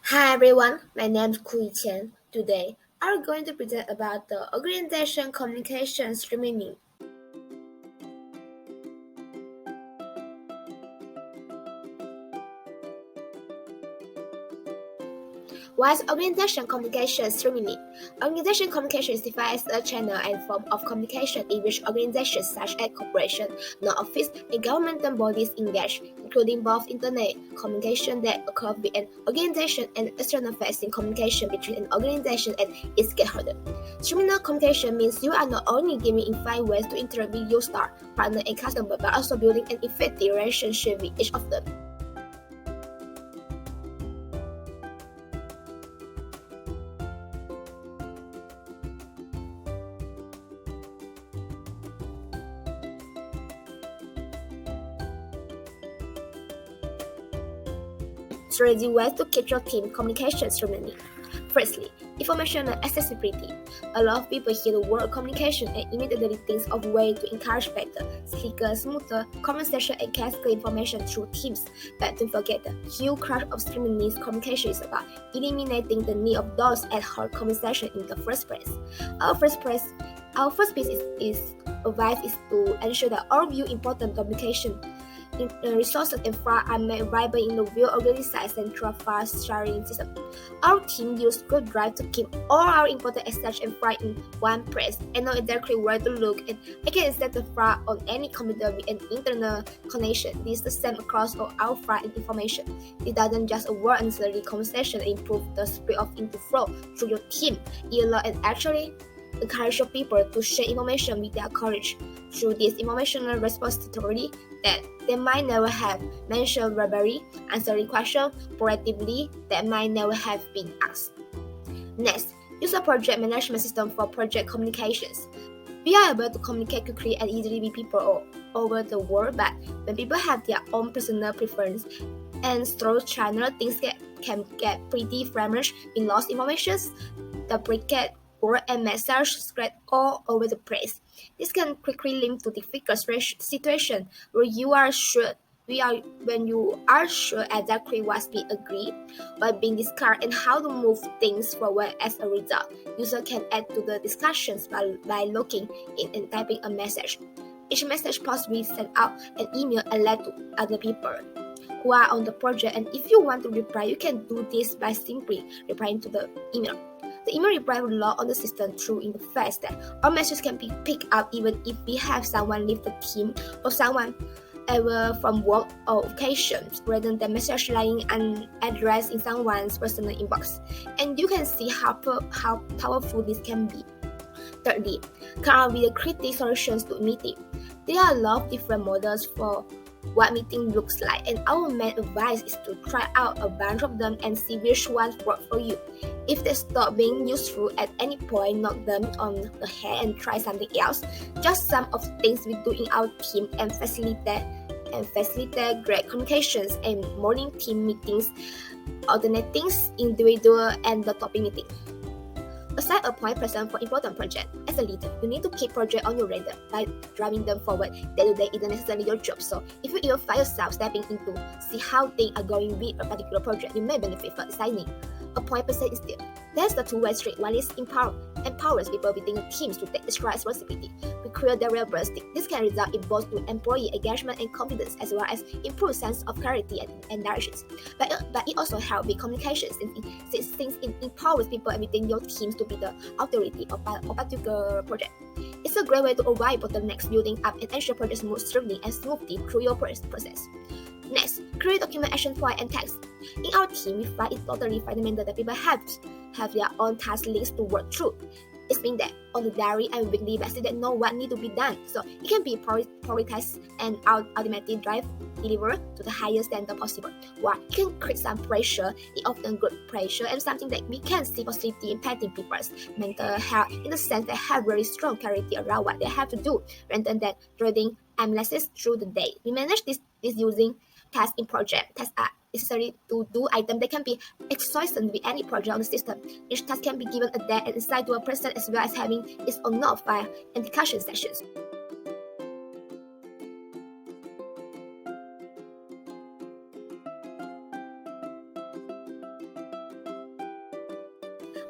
Hi everyone, my name is Kui Qian. Today, I'm going to present about the organization communication streaming. What is organization communication streaming? Organization communication is defined as a channel and form of communication in which organizations such as corporations, non-office, and governmental bodies engage, including both internet communication that occur with an organization and external-facing communication between an organization and its stakeholder. Streaming communication means you are not only giving infinite ways to interact with your staff, partner, and customer, but also building an effective relationship with each of them. Strategy ways to keep your team communication streaming. Firstly, informational accessibility. A lot of people hear the word communication and immediately think of ways to encourage better, slicker, smoother conversation and cascade information through teams. But don't forget, the huge crush of streaming needs communication is about eliminating the need of those ad hoc conversation in the first place. Our first piece is advice is to ensure that all view important communication resources and files are made available in the well-organized central file sharing system. Our team uses Google Drive to keep all our important assets and files in one place and know exactly where to look, and I can access the file on any computer with an internet connection. This is the same across all our file and information. It doesn't just avoid unnecessary conversation and improve the speed of info flow through your team. It allows and actually encourage your people to share information with their courage through this informational repository that they might never have mentioned verbally, answering questions proactively that might never have been asked. Next, use a project management system for project communications. We are able to communicate quickly and easily with people all over the world, but when people have their own personal preference and through channel, things can get pretty fragmented with lost information, duplicate word and message spread all over the place. This can quickly lead to difficult situation where when you are sure exactly what's being agreed, what being discussed, and how to move things forward as a result. User can add to the discussions by looking in and typing a message. Each message possibly send out an email alert to other people who are on the project, and if you want to reply, you can do this by simply replying to the email. The email reply will log on the system through in the fact that our messages can be picked up even if we have someone leave the team or someone ever from work or occasions rather than message lying unaddressed in someone's personal inbox. And you can see how powerful this can be. Thirdly, come up with creative solutions to meeting. There are a lot of different models for what meeting looks like, and our main advice is to try out a bunch of them and see which ones work for you. If they stop being useful at any point, knock them on the head and try something else. Just some of the things we do in our team and facilitate great communications and morning team meetings, alternating individual and the topic meeting. Assign a point person for important project. As a leader, you need to keep project on your radar by driving them forward. Day-to-day isn't necessarily your job, so if you ever find yourself stepping into see how things are going with a particular project, you may benefit from assigning a point person instead. There's the two-way street. One is empowers people within teams to take extra responsibility. We create their real burst. This can result in both to employee engagement and confidence, as well as improved sense of clarity and directions. But it also helps with communications, since it empowers people within your teams to be the authority of a particular project. It's a great way to avoid bottlenecks building up and ensure projects move smoothly through your process. Next, create document action point and text. In our team, we find it totally fundamental that people have their own task lists to work through. It means that on the diary and weekly basis they know what needs to be done, so it can be prioritized and automatically delivered to the highest standard possible. While it can create some pressure, it often good pressure and something that we can see positively impacting people's mental health in the sense they have very strong clarity around what they have to do rather than dreading aimlessness through the day. We manage this using tasks in project. Tasks are necessary to do items that can be exercised with any project on the system. Each task can be given a day and assigned to a person as well as having its own note file and discussion sessions.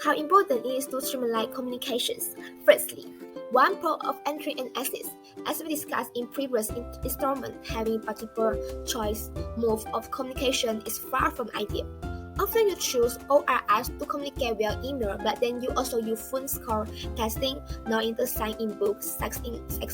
How important it is to streamline communications. Firstly, one pro of entry and exit. As we discussed in previous installment, having multiple choice mode of communication is far from ideal. Often you choose or are asked to communicate via email, but then you also use phone call, texting, knowing the sign in books, sex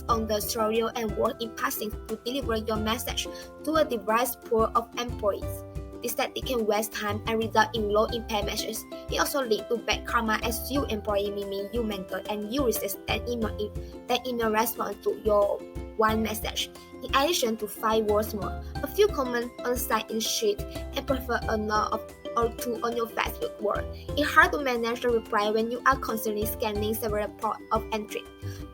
on the stereo, and work in passing to deliver your message to a diverse pool of employees. This tactic can waste time and result in low impact messages. It also leads to bad karma as you employee meaning you mentor and you receive an email response to your one message. In addition to 5 words more, a few comments on site in sheet and prefer a note or two on your Facebook wall. It's hard to manage the reply when you are constantly scanning several ports of entry.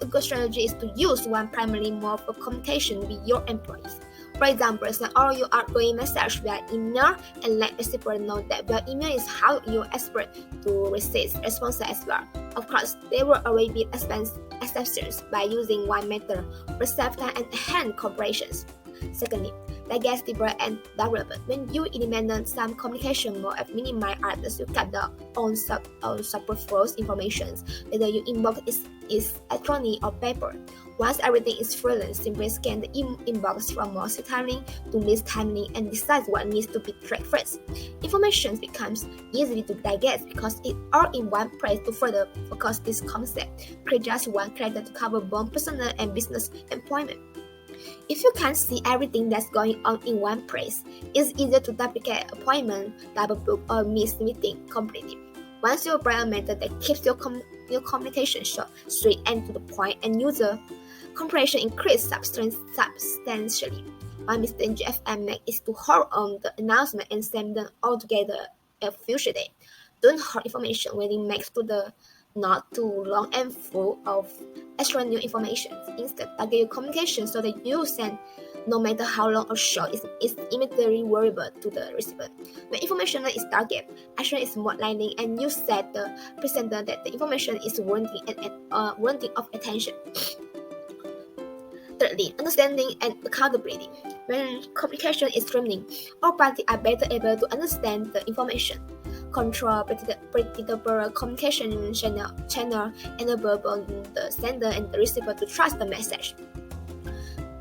A good strategy is to use one primary mode for communication with your employees. For example, send all your outgoing messages via email and let receiver know that via email is how you expect to receive responses as well. Of course, there will always be exceptions by using one method for save time and enhance cooperations. Secondly, digestible and durable. When you eliminate some communication mode and minimize others, you cut down on superfluous information, whether your inbox is electronic or paper. Once everything is frozen, simply scan the inbox from most timing to least timing and decide what needs to be tracked first. Information becomes easy to digest because it's all in one place. To further focus this concept, create just one character to cover both personal and business employment. If you can't see everything that's going on in one place, it's easier to duplicate appointment, double book, or miss meeting completely. Once you apply a method that keeps your communication short, straight, and to the point, and user comprehension increases substantially. One mistake GFM makes is to hold on the announcement and send them all together a future day. Don't hold information when it makes to the not too long and full of extra new information. Instead, target your communication so that you send, no matter how long or short, is immediately worryable to the receiver. When information is targeted, action is more likely, and you set the presenter that the information is worthy of attention. Thirdly, understanding and accountability. When communication is streaming, all parties are better able to understand the information. Control predictable communication channel enable both the sender and the receiver to trust the message.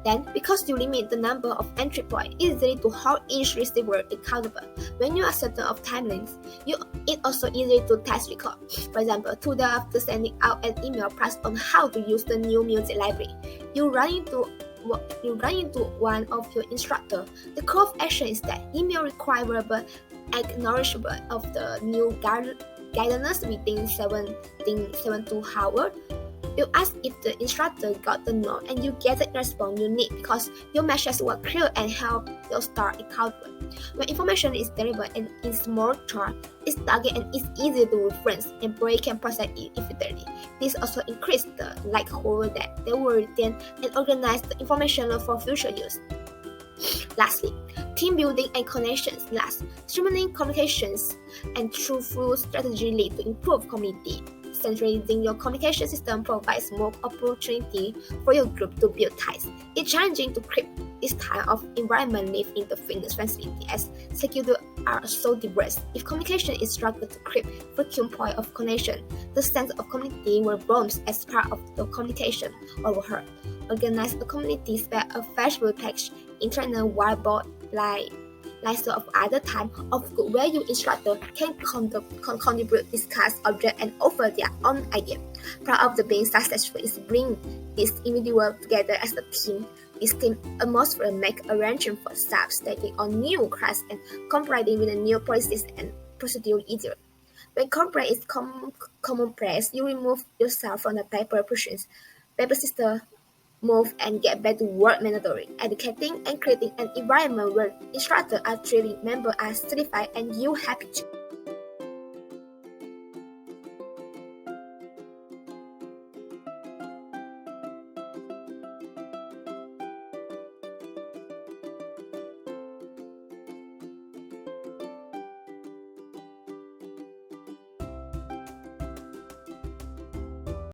Then, because you limit the number of entry points, it's easy to hold each receiver accountable. When you are certain of timelines, it's also easy to test record. For example, 2 days after sending out an email press on how to use the new music library, you run into one of your instructors. The call of action is that email require verbal acknowledgement of the new guidance within 72 hours. You ask if the instructor got the note and you get the response you need because your message was clear and help your start accountable. When information is delivered and in small chart, it's targeted and it's easy to reference, employee can process it efficiently. This also increases the likelihood that they will retain and organize the information for future use. Lastly, team building and connections. Streamlining communications and truthful strategy lead to improved community. Centralizing your communication system provides more opportunity for your group to build ties. It's challenging to create this type of environment live in the fitness facility as security are so diverse. If communication is struggled to create frequent point of connection, the sense of community will bomb as part of the communication overheard. Organize a community spare a Facebook page, internal whiteboard like sort of other time of good where your instructor can contribute, discuss, object, and offer their own idea. Part of the being successful is bring this individual together as a team. This team atmosphere make arrangement for staff taking on new class and cooperating with the new policies and procedure easier. When corporate is commonplace, you remove yourself from the paper system move and get back to work mandatory, educating and creating an environment where instructors are treated, members are certified, and you happy to.